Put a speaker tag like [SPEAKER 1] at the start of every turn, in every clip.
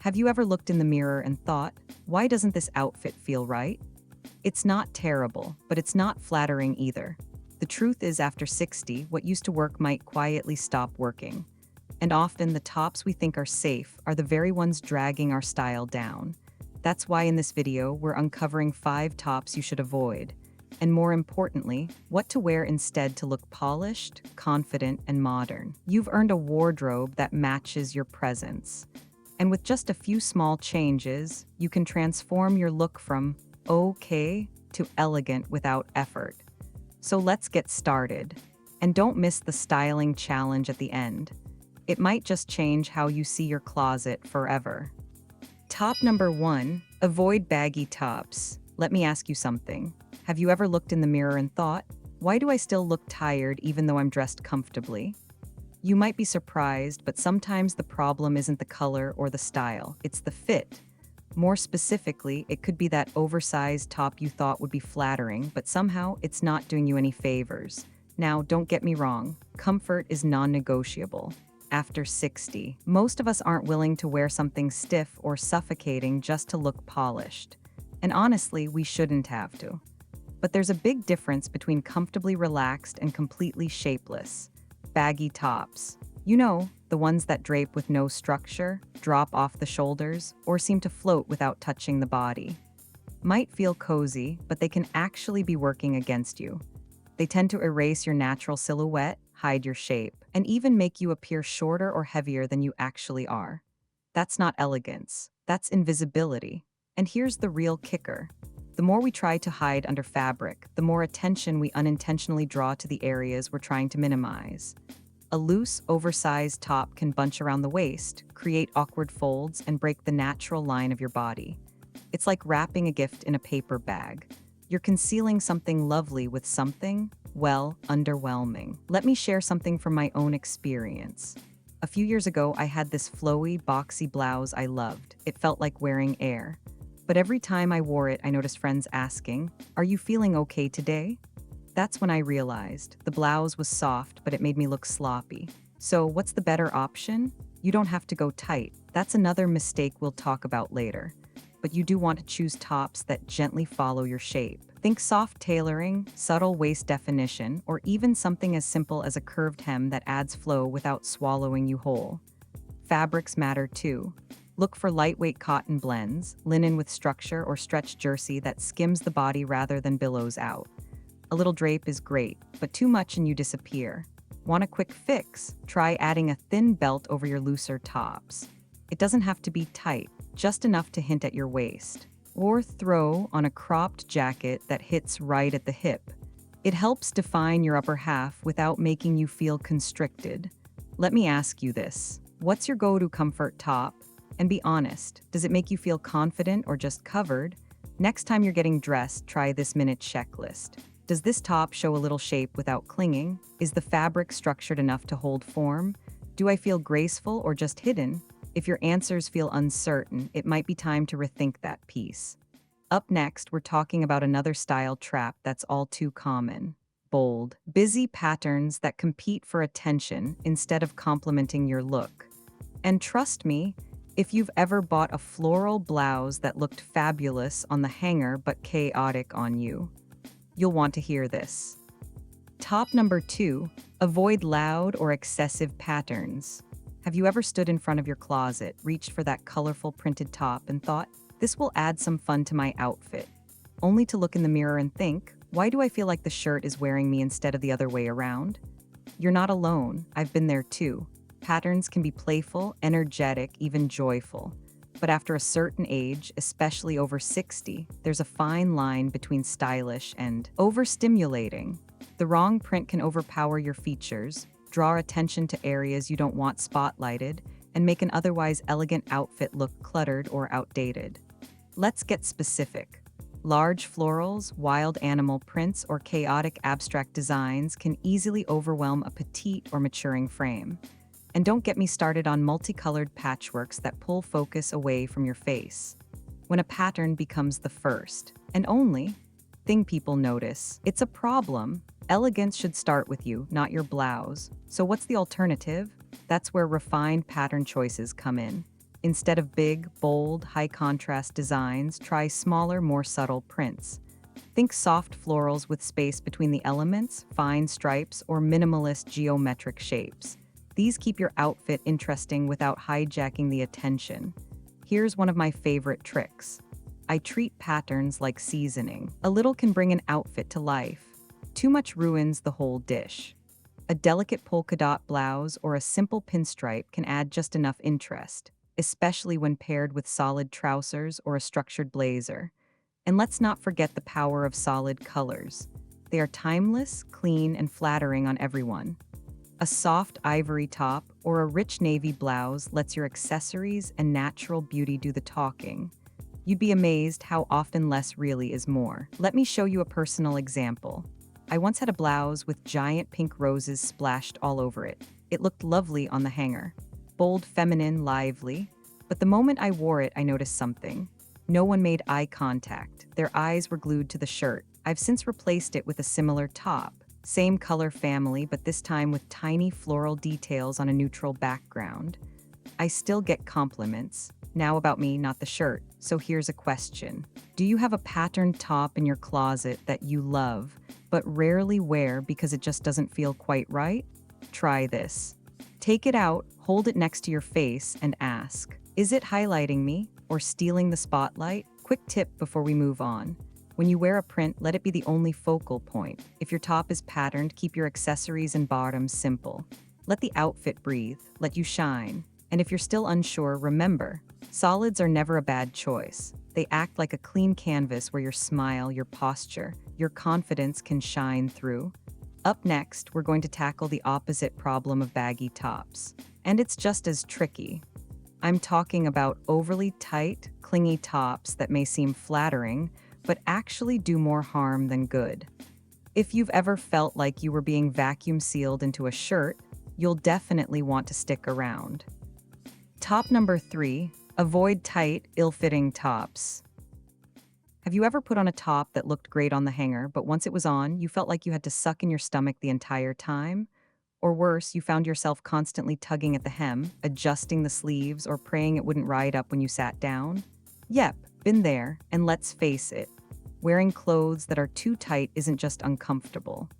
[SPEAKER 1] Have you ever looked in the mirror and thought, why doesn't this outfit feel right? It's not terrible, but it's not flattering either. The truth is, after 60, what used to work might quietly stop working. And often the tops we think are safe are the very ones dragging our style down. That's why in this video, we're uncovering 5 tops you should avoid. And more importantly, what to wear instead to look polished, confident, and modern. You've earned a wardrobe that matches your presence. And with just a few small changes, you can transform your look from okay to elegant without effort. So let's get started. And don't miss the styling challenge at the end. It might just change how you see your closet forever. Top number 1, avoid baggy tops. Let me ask you something. Have you ever looked in the mirror and thought, why do I still look tired even though I'm dressed comfortably? You might be surprised, but sometimes the problem isn't the color or the style, it's the fit. More specifically, it could be that oversized top you thought would be flattering, but somehow it's not doing you any favors. Now, don't get me wrong, comfort is non-negotiable. After 60, most of us aren't willing to wear something stiff or suffocating just to look polished. And honestly, we shouldn't have to. But there's a big difference between comfortably relaxed and completely shapeless. Baggy tops. You know, the ones that drape with no structure, drop off the shoulders, or seem to float without touching the body. Might feel cozy, but they can actually be working against you. They tend to erase your natural silhouette, hide your shape, and even make you appear shorter or heavier than you actually are. That's not elegance, that's invisibility. And here's the real kicker. The more we try to hide under fabric, the more attention we unintentionally draw to the areas we're trying to minimize. A loose, oversized top can bunch around the waist, create awkward folds, and break the natural line of your body. It's like wrapping a gift in a paper bag. You're concealing something lovely with something, well, underwhelming. Let me share something from my own experience. A few years ago, I had this flowy, boxy blouse I loved. It felt like wearing air. But every time I wore it, I noticed friends asking, "Are you feeling okay today?" That's when I realized the blouse was soft, but it made me look sloppy. So what's the better option? You don't have to go tight. That's another mistake we'll talk about later. But you do want to choose tops that gently follow your shape. Think soft tailoring, subtle waist definition, or even something as simple as a curved hem that adds flow without swallowing you whole. Fabrics matter too. Look for lightweight cotton blends, linen with structure, or stretch jersey that skims the body rather than billows out. A little drape is great, but too much and you disappear. Want a quick fix? Try adding a thin belt over your looser tops. It doesn't have to be tight, just enough to hint at your waist. Or throw on a cropped jacket that hits right at the hip. It helps define your upper half without making you feel constricted. Let me ask you this. What's your go-to comfort top? And be honest, does it make you feel confident or just covered? Next time you're getting dressed, try this minute checklist. Does this top show a little shape without clinging? Is the fabric structured enough to hold form? Do I feel graceful or just hidden? If your answers feel uncertain, it might be time to rethink that piece. Up next, we're talking about another style trap that's all too common. Bold, busy patterns that compete for attention instead of complementing your look. And trust me, if you've ever bought a floral blouse that looked fabulous on the hanger but chaotic on you, you'll want to hear this. Top number 2, avoid loud or excessive patterns. Have you ever stood in front of your closet, reached for that colorful printed top and thought, this will add some fun to my outfit, only to look in the mirror and think, why do I feel like the shirt is wearing me instead of the other way around? You're not alone. I've been there too. Patterns can be playful, energetic, even joyful. But after a certain age, especially over 60, there's a fine line between stylish and overstimulating. The wrong print can overpower your features, draw attention to areas you don't want spotlighted, and make an otherwise elegant outfit look cluttered or outdated. Let's get specific. Large florals, wild animal prints, or chaotic abstract designs can easily overwhelm a petite or maturing frame. And don't get me started on multicolored patchworks that pull focus away from your face. When a pattern becomes the first, and only, thing people notice, it's a problem. Elegance should start with you, not your blouse. So what's the alternative? That's where refined pattern choices come in. Instead of big, bold, high-contrast designs, try smaller, more subtle prints. Think soft florals with space between the elements, fine stripes, or minimalist geometric shapes. These keep your outfit interesting without hijacking the attention. Here's one of my favorite tricks. I treat patterns like seasoning. A little can bring an outfit to life. Too much ruins the whole dish. A delicate polka dot blouse or a simple pinstripe can add just enough interest, especially when paired with solid trousers or a structured blazer. And let's not forget the power of solid colors. They are timeless, clean, and flattering on everyone. A soft ivory top or a rich navy blouse lets your accessories and natural beauty do the talking. You'd be amazed how often less really is more. Let me show you a personal example. I once had a blouse with giant pink roses splashed all over it. It looked lovely on the hanger. Bold, feminine, lively. But the moment I wore it, I noticed something. No one made eye contact. Their eyes were glued to the shirt. I've since replaced it with a similar top. Same color family, but this time with tiny floral details on a neutral background. I still get compliments. Now about me, not the shirt. So here's a question. Do you have a patterned top in your closet that you love, but rarely wear because it just doesn't feel quite right? Try this. Take it out, hold it next to your face, and ask, is it highlighting me or stealing the spotlight? Quick tip before we move on. When you wear a print, let it be the only focal point. If your top is patterned, keep your accessories and bottoms simple. Let the outfit breathe, let you shine. And if you're still unsure, remember, solids are never a bad choice. They act like a clean canvas where your smile, your posture, your confidence can shine through. Up next, we're going to tackle the opposite problem of baggy tops. And it's just as tricky. I'm talking about overly tight, clingy tops that may seem flattering, but actually do more harm than good. If you've ever felt like you were being vacuum sealed into a shirt, you'll definitely want to stick around. Top number 3, avoid tight, ill-fitting tops. Have you ever put on a top that looked great on the hanger, but once it was on, you felt like you had to suck in your stomach the entire time? Or worse, you found yourself constantly tugging at the hem, adjusting the sleeves, or praying it wouldn't ride up when you sat down? Yep, been there, and let's face it, wearing clothes that are too tight isn't just uncomfortable.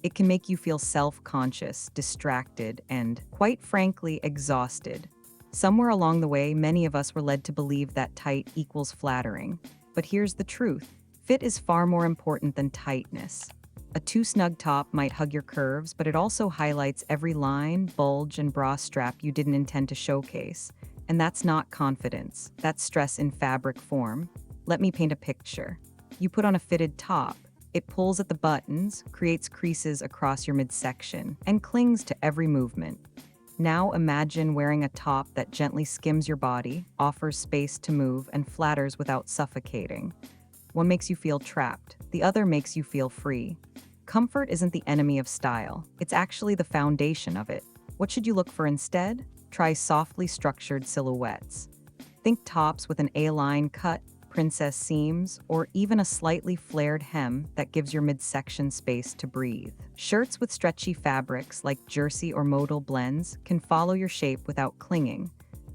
[SPEAKER 1] It can make you feel self-conscious, distracted, and, quite frankly, exhausted. Somewhere along the way, many of us were led to believe that tight equals flattering. But here's the truth. Fit is far more important than tightness. A too snug top might hug your curves, but it also highlights every line, bulge, and bra strap you didn't intend to showcase. And that's not confidence. That's stress in fabric form. Let me paint a picture. You put on a fitted top. It pulls at the buttons, creates creases across your midsection, and clings to every movement. Now imagine wearing a top that gently skims your body, offers space to move, and flatters without suffocating. One makes you feel trapped. The other makes you feel free. Comfort isn't the enemy of style. It's actually the foundation of it. What should you look for instead? Try softly structured silhouettes. Think tops with an A-line cut, princess seams, or even a slightly flared hem that gives your midsection space to breathe. Shirts with stretchy fabrics like jersey or modal blends can follow your shape without clinging.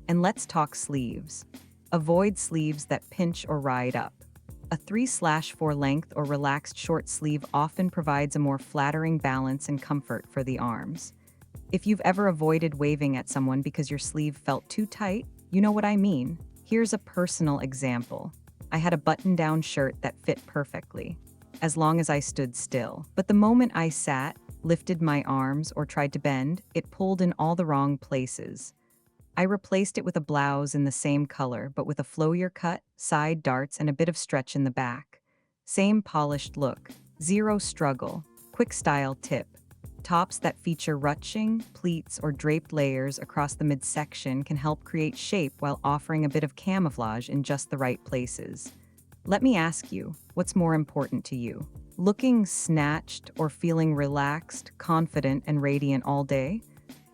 [SPEAKER 1] And let's talk sleeves. Avoid sleeves that pinch or ride up. A 3/4 length or relaxed short sleeve often provides a more flattering balance and comfort for the arms. If you've ever avoided waving at someone because your sleeve felt too tight, you know what I mean. Here's a personal example. I had a button-down shirt that fit perfectly, as long as I stood still. But the moment I sat, lifted my arms, or tried to bend, it pulled in all the wrong places. I replaced it with a blouse in the same color, but with a flowier cut, side darts, and a bit of stretch in the back. Same polished look, zero struggle. Quick style tip. Tops that feature ruching, pleats, or draped layers across the midsection can help create shape while offering a bit of camouflage in just the right places. Let me ask you, what's more important to you? Looking snatched or feeling relaxed, confident, and radiant all day?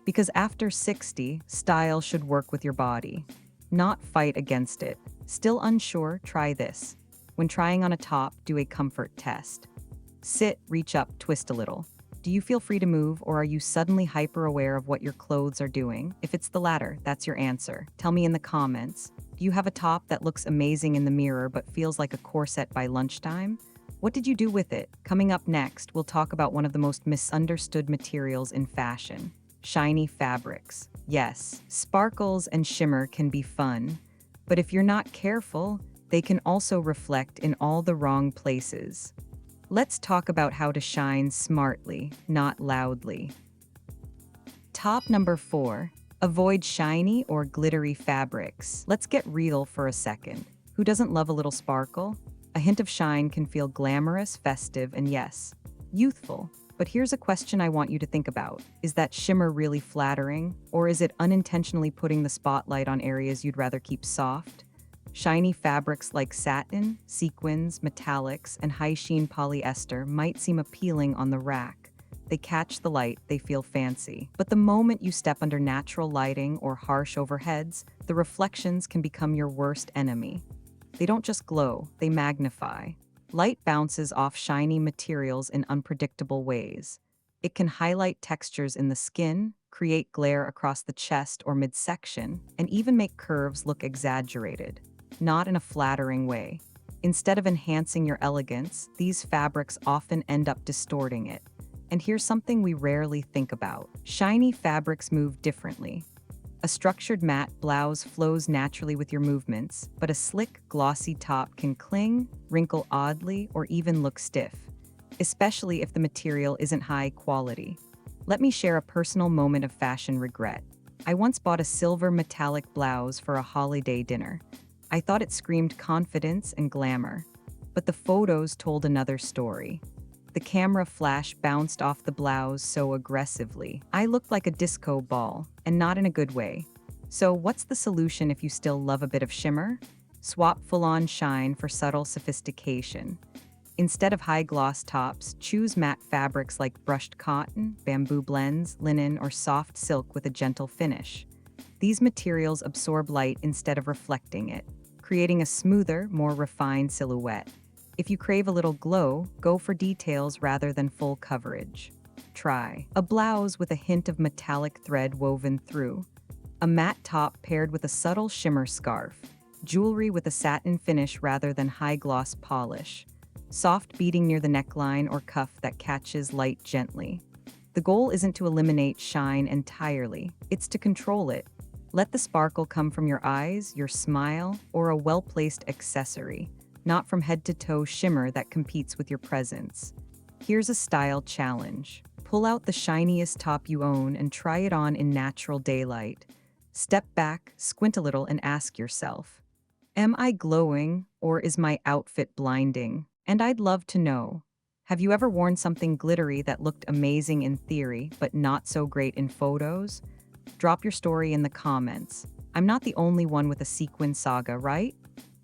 [SPEAKER 1] Because after 60, style should work with your body, not fight against it. Still unsure? Try this. When trying on a top, do a comfort test. Sit, reach up, twist a little. Do you feel free to move, or are you suddenly hyper aware of what your clothes are doing? If it's the latter, that's your answer. Tell me in the comments. Do you have a top that looks amazing in the mirror but feels like a corset by lunchtime? What did you do with it? Coming up next, we'll talk about one of the most misunderstood materials in fashion: shiny fabrics. Yes, sparkles and shimmer can be fun, but if you're not careful, they can also reflect in all the wrong places. Let's talk about how to shine smartly, not loudly. Top number 4. Avoid shiny or glittery fabrics. Let's get real for a second. Who doesn't love a little sparkle? A hint of shine can feel glamorous, festive, and yes, youthful. But here's a question I want you to think about. Is that shimmer really flattering, or is it unintentionally putting the spotlight on areas you'd rather keep soft? Shiny fabrics like satin, sequins, metallics, and high-sheen polyester might seem appealing on the rack. They catch the light, they feel fancy. But the moment you step under natural lighting or harsh overheads, the reflections can become your worst enemy. They don't just glow, they magnify. Light bounces off shiny materials in unpredictable ways. It can highlight textures in the skin, create glare across the chest or midsection, and even make curves look exaggerated. Not in a flattering way. Instead of enhancing your elegance, these fabrics often end up distorting it. And here's something we rarely think about. Shiny fabrics move differently. A structured matte blouse flows naturally with your movements, but a slick, glossy top can cling, wrinkle oddly, or even look stiff, especially if the material isn't high quality. Let me share a personal moment of fashion regret. I once bought a silver metallic blouse for a holiday dinner. I thought it screamed confidence and glamour, but the photos told another story. The camera flash bounced off the blouse so aggressively. I looked like a disco ball, and not in a good way. So what's the solution if you still love a bit of shimmer? Swap full-on shine for subtle sophistication. Instead of high-gloss tops, choose matte fabrics like brushed cotton, bamboo blends, linen, or soft silk with a gentle finish. These materials absorb light instead of reflecting it, creating a smoother, more refined silhouette. If you crave a little glow, go for details rather than full coverage. Try a blouse with a hint of metallic thread woven through, a matte top paired with a subtle shimmer scarf, jewelry with a satin finish rather than high-gloss polish, soft beading near the neckline or cuff that catches light gently. The goal isn't to eliminate shine entirely, it's to control it. Let the sparkle come from your eyes, your smile, or a well-placed accessory, not from head-to-toe shimmer that competes with your presence. Here's a style challenge. Pull out the shiniest top you own and try it on in natural daylight. Step back, squint a little, and ask yourself, am I glowing, or is my outfit blinding? And I'd love to know, have you ever worn something glittery that looked amazing in theory, but not so great in photos? Drop your story in the comments. I'm not the only one with a sequin saga, right?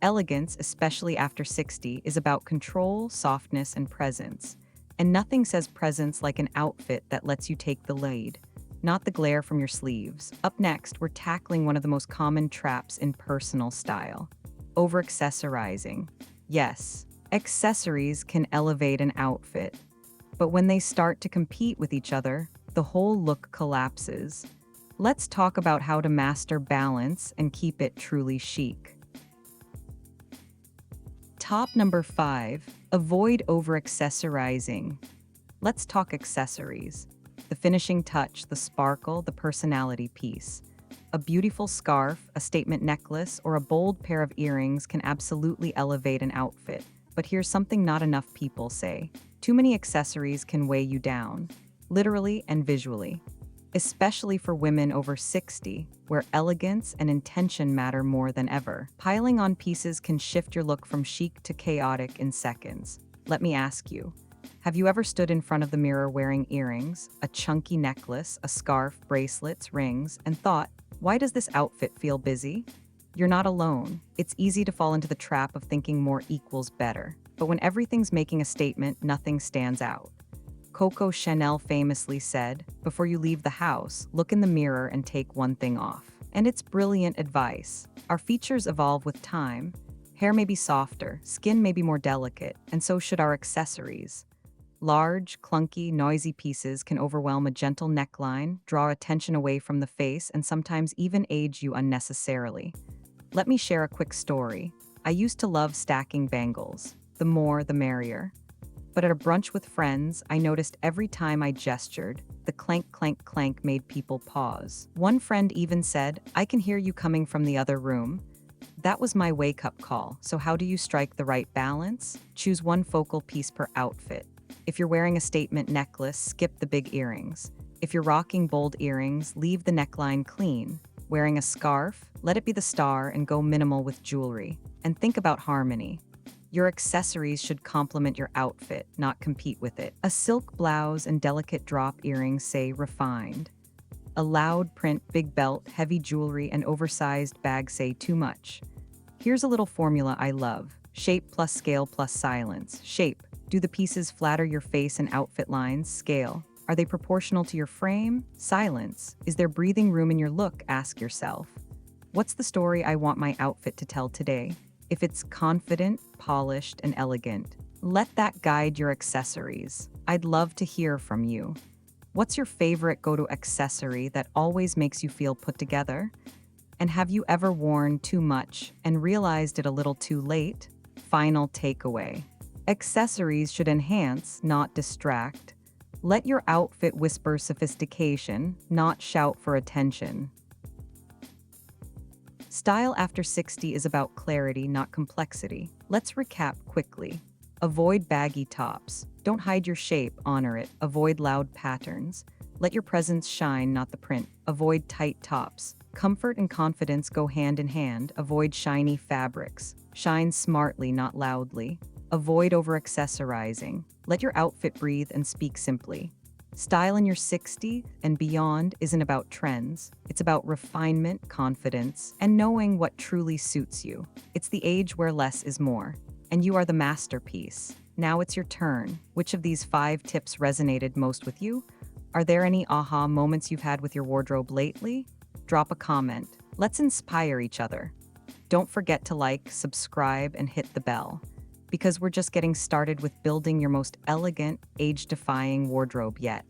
[SPEAKER 1] Elegance, especially after 60, is about control, softness, and presence. And nothing says presence like an outfit that lets you take the lead, not the glare from your sleeves. Up next, we're tackling one of the most common traps in personal style: over-accessorizing. Yes, accessories can elevate an outfit, but when they start to compete with each other, the whole look collapses. Let's talk about how to master balance and keep it truly chic. Top number 5. Avoid over-accessorizing. Let's talk accessories. The finishing touch, the sparkle, the personality piece. A beautiful scarf, a statement necklace, or a bold pair of earrings can absolutely elevate an outfit. But here's something not enough people say. Too many accessories can weigh you down, literally and visually. Especially for women over 60, where elegance and intention matter more than ever. Piling on pieces can shift your look from chic to chaotic in seconds. Let me ask you, have you ever stood in front of the mirror wearing earrings, a chunky necklace, a scarf, bracelets, rings, and thought, why does this outfit feel busy? You're not alone. It's easy to fall into the trap of thinking more equals better. But when everything's making a statement, nothing stands out. Coco Chanel famously said, before you leave the house, look in the mirror and take one thing off. And it's brilliant advice. Our features evolve with time. Hair may be softer, skin may be more delicate, and so should our accessories. Large, clunky, noisy pieces can overwhelm a gentle neckline, draw attention away from the face, and sometimes even age you unnecessarily. Let me share a quick story. I used to love stacking bangles. The more, the merrier. But at a brunch with friends, I noticed every time I gestured, the clank, clank, clank made people pause. One friend even said, "I can hear you coming from the other room." That was my wake-up call. So how do you strike the right balance? Choose one focal piece per outfit. If you're wearing a statement necklace, skip the big earrings. If you're rocking bold earrings, leave the neckline clean. Wearing a scarf, let it be the star and go minimal with jewelry. And think about harmony. Your accessories should complement your outfit, not compete with it. A silk blouse and delicate drop earrings say refined. A loud print, big belt, heavy jewelry, and oversized bag say too much. Here's a little formula I love. Shape plus scale plus silence. Shape. Do the pieces flatter your face and outfit lines? Scale. Are they proportional to your frame? Silence. Is there breathing room in your look? Ask yourself. What's the story I want my outfit to tell today? If it's confident, polished, and elegant, let that guide your accessories. I'd love to hear from you. What's your favorite go-to accessory that always makes you feel put together? And have you ever worn too much and realized it a little too late? Final takeaway. Accessories should enhance, not distract. Let your outfit whisper sophistication, not shout for attention. Style after 60 is about clarity, not complexity. Let's recap quickly. Avoid baggy tops. Don't hide your shape, honor it. Avoid loud patterns. Let your presence shine, not the print. Avoid tight tops. Comfort and confidence go hand in hand. Avoid shiny fabrics. Shine smartly, not loudly. Avoid over-accessorizing. Let your outfit breathe and speak simply. Style in your 60s and beyond isn't about trends. It's about refinement, confidence, and knowing what truly suits you. It's the age where less is more. And you are the masterpiece. Now it's your turn. Which of these 5 tips resonated most with you? Are there any aha moments you've had with your wardrobe lately? Drop a comment. Let's inspire each other. Don't forget to like, subscribe, and hit the bell, because we're just getting started with building your most elegant, age-defying wardrobe yet.